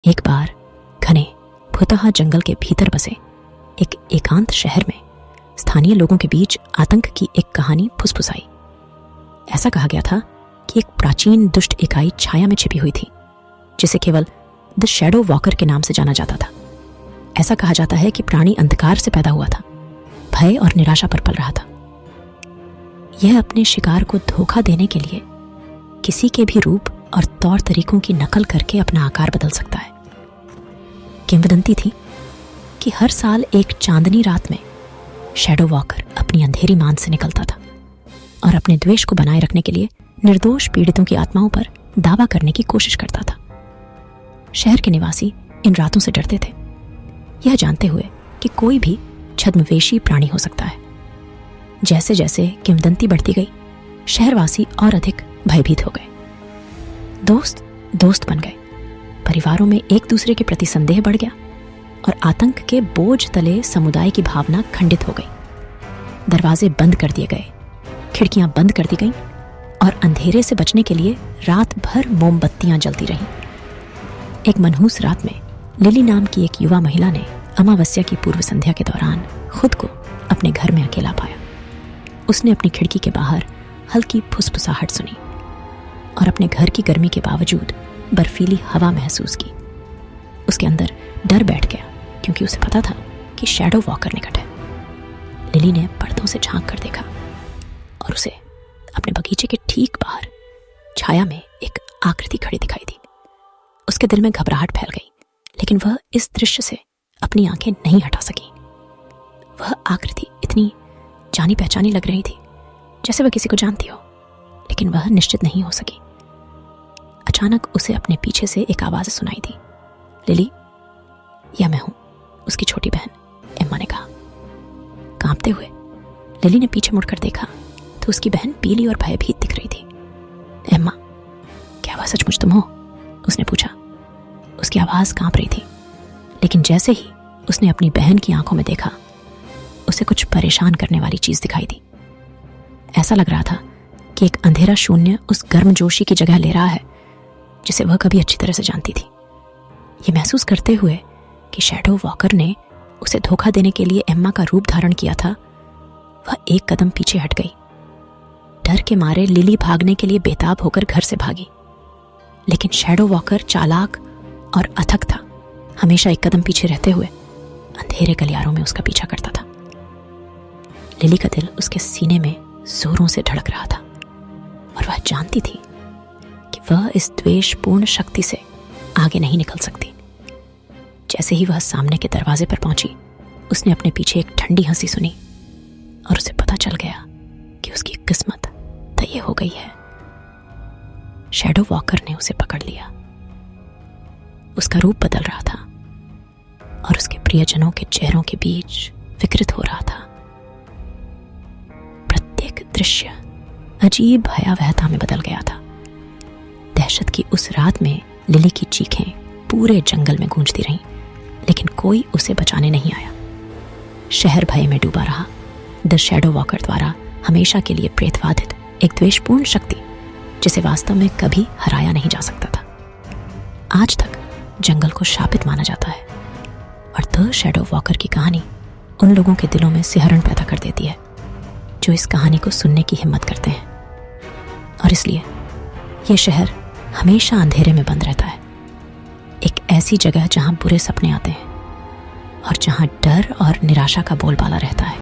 एक बार घने भुतहा जंगल के भीतर बसे एक एकांत शहर में स्थानीय लोगों के बीच आतंक की एक कहानी फुसफुसाई। ऐसा कहा गया था कि एक प्राचीन दुष्ट इकाई छाया में छिपी हुई थी, जिसे केवल द शैडो वॉकर के नाम से जाना जाता था। ऐसा कहा जाता है कि प्राणी अंधकार से पैदा हुआ था, भय और निराशा पर पल रहा था। यह अपने शिकार को धोखा देने के लिए किसी के भी रूप और तौर तरीकों की नकल करके अपना आकार बदल सकता है। किंवदंती थी कि हर साल एक चांदनी रात में शैडो वॉकर अपनी अंधेरी मान से निकलता था और अपने द्वेष को बनाए रखने के लिए निर्दोष पीड़ितों की आत्माओं पर दावा करने की कोशिश करता था। शहर के निवासी इन रातों से डरते थे, यह जानते हुए कि कोई भी छद्मवेशी प्राणी हो सकता है। जैसे जैसे किंवदंती बढ़ती गई, शहरवासी और अधिक भयभीत हो गए। दोस्त दोस्त बन गए, परिवारों में एक दूसरे के प्रति संदेह बढ़ गया और आतंक के बोझ तले समुदाय की भावना खंडित हो गई। दरवाजे बंद कर दिए गए, खिड़कियां बंद कर दी गईं और अंधेरे से बचने के लिए रात भर मोमबत्तियां जलती रहीं। एक मनहूस रात में लिली नाम की एक युवा महिला ने अमावस्या की पूर्व संध्या के दौरान खुद को अपने घर में अकेला पाया। उसने अपनी खिड़की के बाहर हल्की फुसफुसाहट सुनी और अपने घर की गर्मी के बावजूद बर्फीली हवा महसूस की। उसके अंदर डर बैठ गया, क्योंकि उसे पता था कि शैडो वॉकर निकट है। लिली ने पर्दों से झांक कर देखा और उसे अपने बगीचे के ठीक बाहर छाया में एक आकृति खड़ी दिखाई दी। उसके दिल में घबराहट फैल गई, लेकिन वह इस दृश्य से अपनी आंखें नहीं हटा सकी। वह आकृति इतनी जानी पहचानी लग रही थी, जैसे वह किसी को जानती हो, लेकिन वह निश्चित नहीं हो सकी। अचानक उसे अपने पीछे से एक आवाज सुनाई दी। लिली, यह मैं हूं, उसकी छोटी बहन एम्मा ने कहा। कांपते हुए लिली ने पीछे मुड़कर देखा तो उसकी बहन पीली और भयभीत दिख रही थी। एम्मा, क्या वह सचमुच तुम हो? उसने पूछा। उसकी आवाज कांप रही थी, लेकिन जैसे ही उसने अपनी बहन की आंखों में देखा, उसे कुछ परेशान करने वाली चीज दिखाई दी। ऐसा लग रहा था कि एक अंधेरा शून्य उस गर्मजोशी की जगह ले रहा है जिसे वह कभी अच्छी तरह से जानती थी। ये महसूस करते हुए कि शैडो वॉकर ने उसे धोखा देने के लिए एम्मा का रूप धारण किया था, वह एक कदम पीछे हट गई। डर के मारे लिली भागने के लिए बेताब होकर घर से भागी, लेकिन शैडो वॉकर चालाक और अथक था। हमेशा एक कदम पीछे रहते हुए अंधेरे गलियारों में उसका पीछा करता था। लिली का दिल उसके सीने में जोरों से धड़क रहा था और वह जानती थी कि वह इस द्वेषपूर्ण शक्ति से आगे नहीं निकल सकती। जैसे ही वह सामने के दरवाजे पर पहुंची, उसने अपने पीछे एक ठंडी हंसी सुनी और उसे पता चल गया कि उसकी किस्मत तय हो गई है। शैडो वॉकर ने उसे पकड़ लिया। उसका रूप बदल रहा था और उसके प्रियजनों के चेहरों के बीच विकृत हो रहा था। प्रत्येक दृश्य अजीब भयावहता में बदल गया था। दहशत की उस रात में लिली की चीखें पूरे जंगल में गूंजती रहीं, लेकिन कोई उसे बचाने नहीं आया। शहर भय में डूबा रहा। द शैडो वॉकर द्वारा हमेशा के लिए प्रेतवाधित एक द्वेषपूर्ण शक्ति, जिसे वास्तव में कभी हराया नहीं जा सकता था। आज तक जंगल को शापित माना जाता है और द शैडो वॉकर की कहानी उन लोगों के दिलों में सिहरन पैदा कर देती है जो इस कहानी को सुनने की हिम्मत करते हैं। और इसलिए यह शहर हमेशा अंधेरे में बंद रहता है, एक ऐसी जगह जहां बुरे सपने आते हैं और जहां डर और निराशा का बोलबाला रहता है।